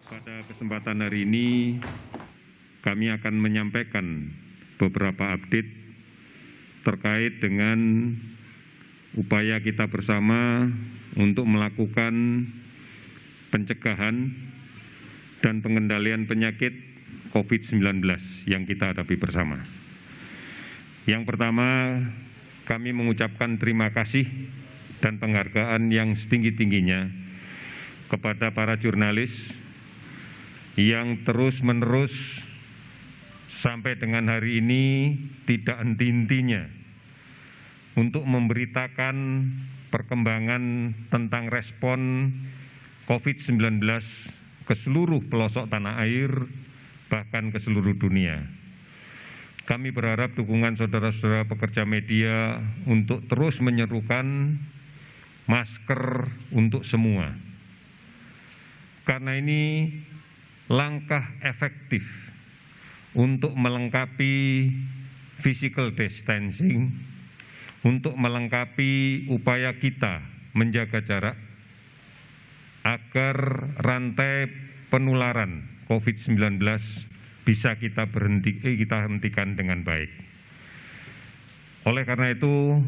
Pada kesempatan hari ini, kami akan menyampaikan beberapa update terkait dengan upaya kita bersama untuk melakukan pencegahan dan pengendalian penyakit COVID-19 yang kita hadapi bersama. Yang pertama, kami mengucapkan terima kasih dan penghargaan yang setinggi-tingginya kepada para jurnalis yang terus-menerus sampai dengan hari ini tidak henti-hentinya untuk memberitakan perkembangan tentang respon COVID-19 ke seluruh pelosok tanah air, bahkan ke seluruh dunia. Kami berharap dukungan saudara-saudara pekerja media untuk terus menyerukan masker untuk semua. Karena ini langkah efektif untuk melengkapi physical distancing, untuk melengkapi upaya kita menjaga jarak agar rantai penularan COVID-19 bisa kita hentikan dengan baik. Oleh karena itu,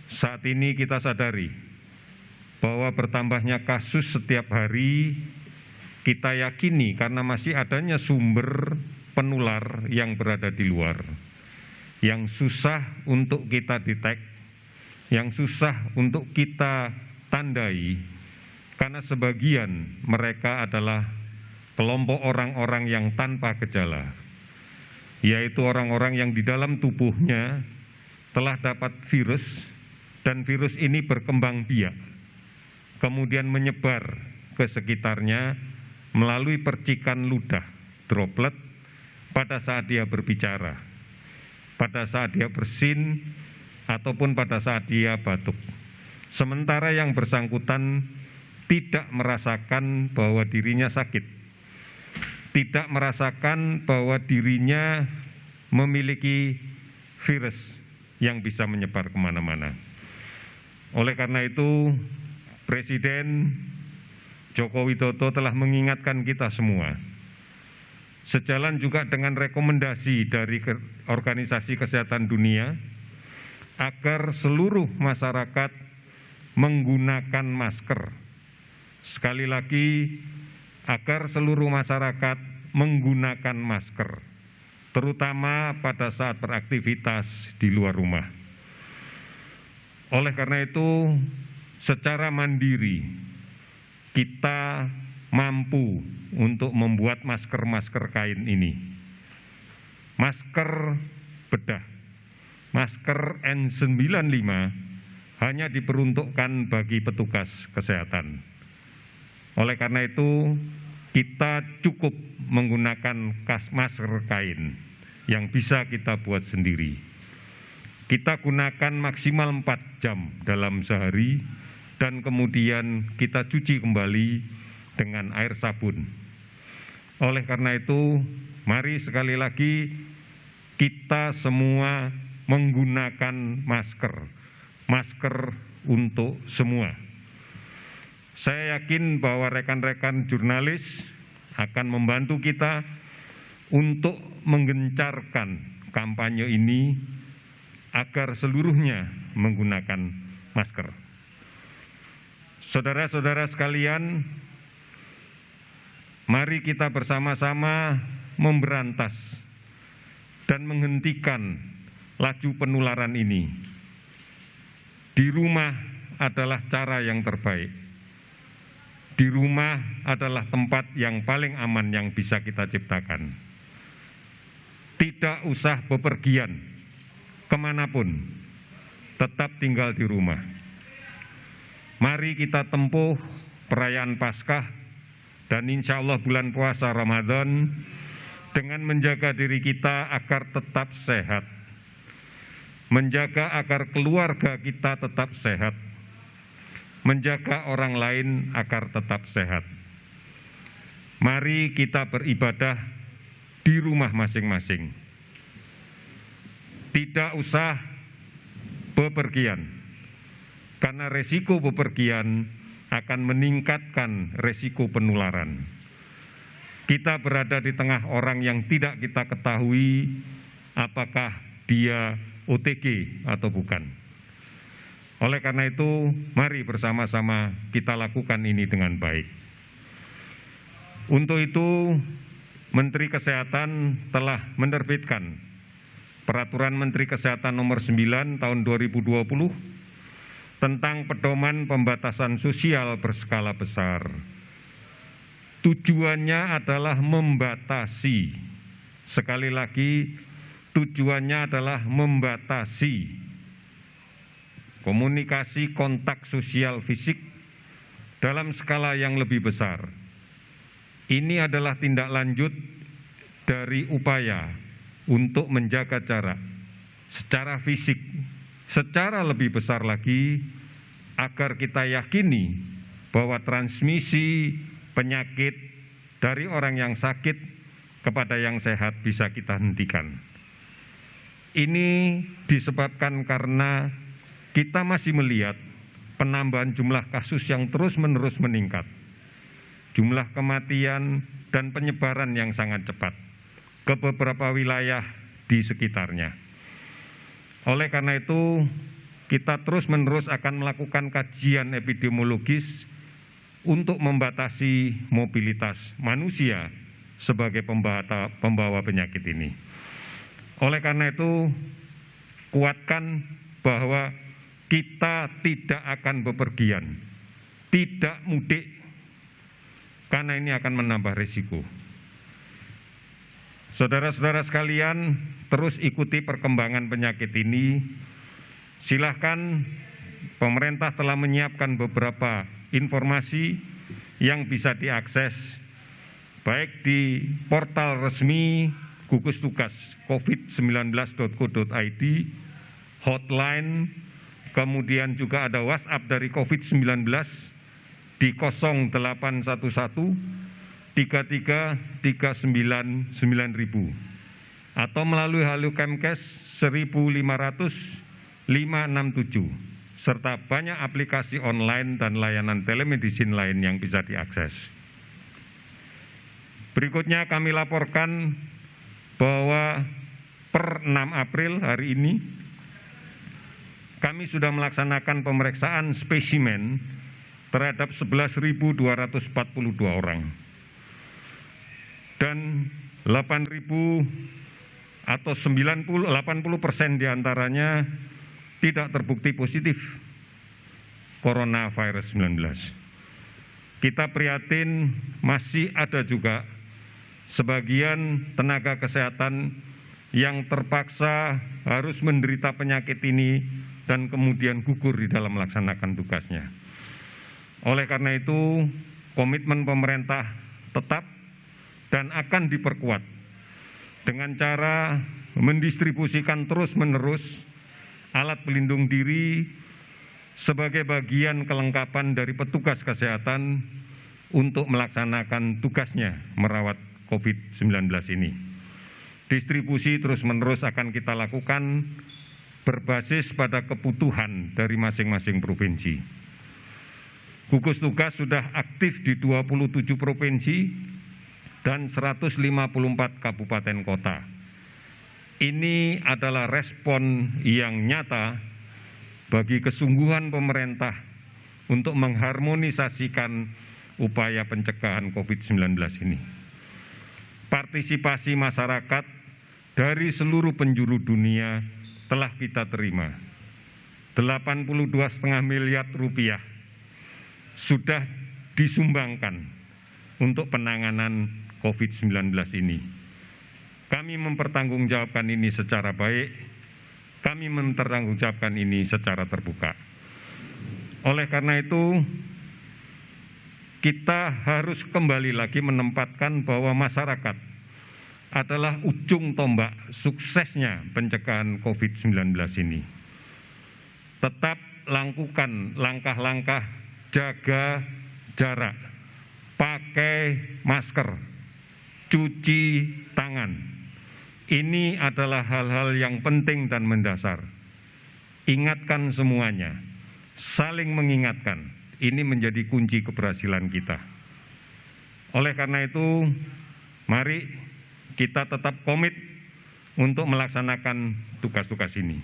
saat ini kita sadari bahwa bertambahnya kasus setiap hari kita yakini karena masih adanya sumber penular yang berada di luar, yang susah untuk kita detek, yang susah untuk kita tandai, karena sebagian mereka adalah kelompok orang-orang yang tanpa gejala, yaitu orang-orang yang di dalam tubuhnya telah dapat virus, dan virus ini berkembang biak, kemudian menyebar ke sekitarnya melalui percikan ludah, droplet, pada saat dia berbicara, pada saat dia bersin, ataupun pada saat dia batuk. Sementara yang bersangkutan tidak merasakan bahwa dirinya sakit, tidak merasakan bahwa dirinya memiliki virus yang bisa menyebar kemana-mana. Oleh karena itu, Presiden Joko Widodo telah mengingatkan kita semua, sejalan juga dengan rekomendasi dari Organisasi Kesehatan Dunia, agar seluruh masyarakat menggunakan masker. Sekali lagi, agar seluruh masyarakat menggunakan masker, terutama pada saat beraktivitas di luar rumah. Oleh karena itu, secara mandiri, kita mampu untuk membuat masker-masker kain ini. Masker bedah, masker N95 hanya diperuntukkan bagi petugas kesehatan. Oleh karena itu, kita cukup menggunakan masker kain yang bisa kita buat sendiri. Kita gunakan maksimal 4 jam dalam sehari, dan kemudian kita cuci kembali dengan air sabun. Oleh karena itu, mari sekali lagi kita semua menggunakan masker, masker untuk semua. Saya yakin bahwa rekan-rekan jurnalis akan membantu kita untuk menggencarkan kampanye ini agar seluruhnya menggunakan masker. Saudara-saudara sekalian, mari kita bersama-sama memberantas dan menghentikan laju penularan ini. Di rumah adalah cara yang terbaik. Di rumah adalah tempat yang paling aman yang bisa kita ciptakan. Tidak usah bepergian kemanapun, tetap tinggal di rumah. Mari kita tempuh perayaan Paskah dan insya Allah bulan puasa Ramadan dengan menjaga diri kita agar tetap sehat, menjaga agar keluarga kita tetap sehat, menjaga orang lain agar tetap sehat. Mari kita beribadah di rumah masing-masing. Tidak usah bepergian. Karena resiko bepergian akan meningkatkan resiko penularan. kita berada di tengah orang yang tidak kita ketahui apakah dia OTG atau bukan. Oleh karena itu, mari bersama-sama kita lakukan ini dengan baik. Untuk itu, Menteri Kesehatan telah menerbitkan Peraturan Menteri Kesehatan Nomor 9 Tahun 2020 tentang pedoman pembatasan sosial berskala besar. Tujuannya adalah membatasi, sekali lagi tujuannya adalah membatasi komunikasi kontak sosial fisik dalam skala yang lebih besar. Ini adalah tindak lanjut dari upaya untuk menjaga jarak secara fisik, secara lebih besar lagi, agar kita yakini bahwa transmisi penyakit dari orang yang sakit kepada yang sehat bisa kita hentikan. Ini disebabkan karena kita masih melihat penambahan jumlah kasus yang terus-menerus meningkat, jumlah kematian dan penyebaran yang sangat cepat ke beberapa wilayah di sekitarnya. Oleh karena itu, kita terus-menerus akan melakukan kajian epidemiologis untuk membatasi mobilitas manusia sebagai pembawa penyakit ini. Oleh karena itu, kuatkan bahwa kita tidak akan bepergian, tidak mudik, karena ini akan menambah risiko. Saudara-saudara sekalian, terus ikuti perkembangan penyakit ini. Silahkan, pemerintah telah menyiapkan beberapa informasi yang bisa diakses, baik di portal resmi gugus tugas covid19.go.id, hotline, kemudian juga ada WhatsApp dari COVID-19 di 0811 33 39 9000 atau melalui Halo Kemkes 1500 567 serta banyak aplikasi online dan layanan telemedicine lain yang bisa diakses. Berikutnya kami laporkan bahwa per 6 April hari ini kami sudah melaksanakan pemeriksaan spesimen terhadap 11.242 orang. Dan 8.000 atau 80% diantaranya tidak terbukti positif coronavirus 19. Kita prihatin masih ada juga sebagian tenaga kesehatan yang terpaksa harus menderita penyakit ini dan kemudian gugur di dalam melaksanakan tugasnya. Oleh karena itu, komitmen pemerintah tetap dan akan diperkuat dengan cara mendistribusikan terus-menerus alat pelindung diri sebagai bagian kelengkapan dari petugas kesehatan untuk melaksanakan tugasnya merawat COVID-19 ini. Distribusi terus-menerus akan kita lakukan berbasis pada kebutuhan dari masing-masing provinsi. Gugus tugas sudah aktif di 27 provinsi dan 154 kabupaten kota. Ini adalah respon yang nyata bagi kesungguhan pemerintah untuk mengharmonisasikan upaya pencegahan COVID-19 ini. Partisipasi masyarakat dari seluruh penjuru dunia telah kita terima. 82,5 miliar rupiah sudah disumbangkan untuk penanganan COVID-19 ini. Kami mempertanggungjawabkan ini secara baik, kami mempertanggungjawabkan ini secara terbuka. Oleh karena itu, kita harus kembali lagi menempatkan bahwa masyarakat adalah ujung tombak suksesnya pencegahan COVID-19 ini. Tetap lakukan langkah-langkah jaga jarak, pakai masker, cuci tangan. Ini adalah hal-hal yang penting dan mendasar. Ingatkan semuanya, saling mengingatkan. Ini menjadi kunci keberhasilan kita. Oleh karena itu, Mari kita tetap komit untuk melaksanakan tugas-tugas ini.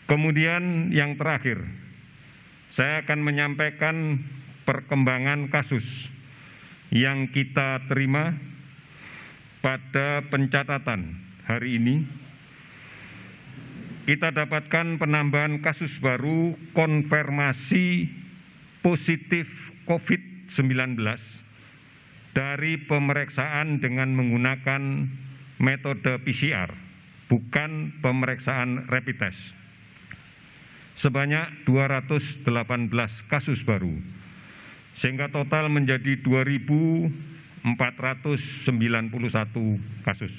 Kemudian yang terakhir, saya akan menyampaikan perkembangan kasus yang kita terima pada pencatatan hari ini. Kita dapatkan penambahan kasus baru konfirmasi positif COVID-19 dari pemeriksaan dengan menggunakan metode PCR, bukan pemeriksaan rapid test. Sebanyak 218 kasus baru, sehingga total menjadi 2.491 kasus.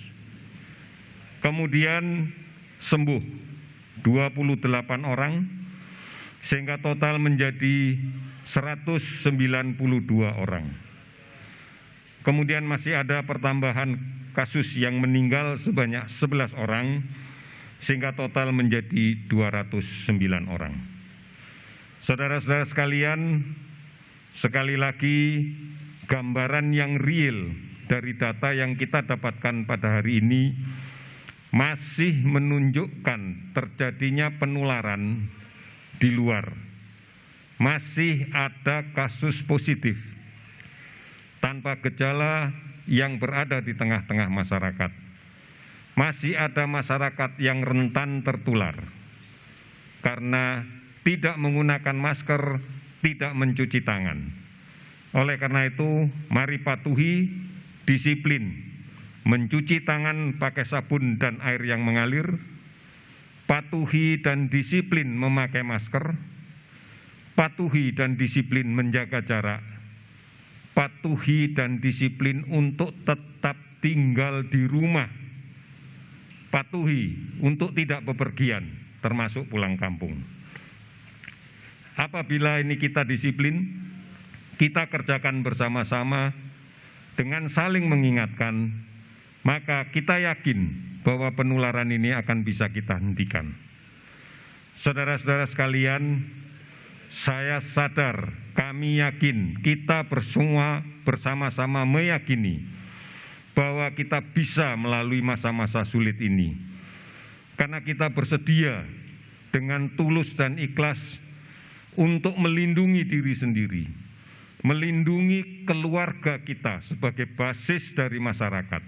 Kemudian sembuh 28 orang, sehingga total menjadi 192 orang. Kemudian masih ada pertambahan kasus yang meninggal sebanyak 11 orang, sehingga total menjadi 209 orang. Saudara-saudara sekalian, sekali lagi gambaran yang real dari data yang kita dapatkan pada hari ini masih menunjukkan terjadinya penularan di luar. Masih ada kasus positif tanpa gejala yang berada di tengah-tengah masyarakat. Masih ada masyarakat yang rentan tertular karena tidak menggunakan masker, tidak mencuci tangan. Oleh karena itu, mari patuhi disiplin mencuci tangan pakai sabun dan air yang mengalir, patuhi dan disiplin memakai masker, patuhi dan disiplin menjaga jarak, patuhi dan disiplin untuk tetap tinggal di rumah, patuhi untuk tidak bepergian, termasuk pulang kampung. Apabila ini kita disiplin, kita kerjakan bersama-sama dengan saling mengingatkan, maka kita yakin bahwa penularan ini akan bisa kita hentikan. Saudara-saudara sekalian, saya sadar, kami yakin, kita semua bersama-sama meyakini bahwa kita bisa melalui masa-masa sulit ini. Karena kita bersedia dengan tulus dan ikhlas untuk melindungi diri sendiri, melindungi keluarga kita sebagai basis dari masyarakat,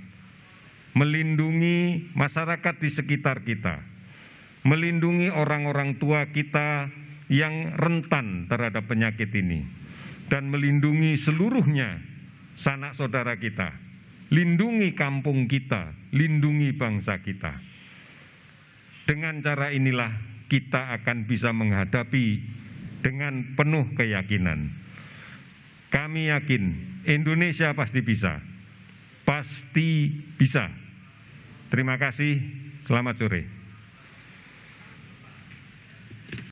melindungi masyarakat di sekitar kita, melindungi orang-orang tua kita yang rentan terhadap penyakit ini, dan melindungi seluruhnya sanak saudara kita, lindungi kampung kita, lindungi bangsa kita. Dengan cara inilah kita akan bisa menghadapi dengan penuh keyakinan. Kami yakin Indonesia pasti bisa, pasti bisa. Terima kasih, selamat sore.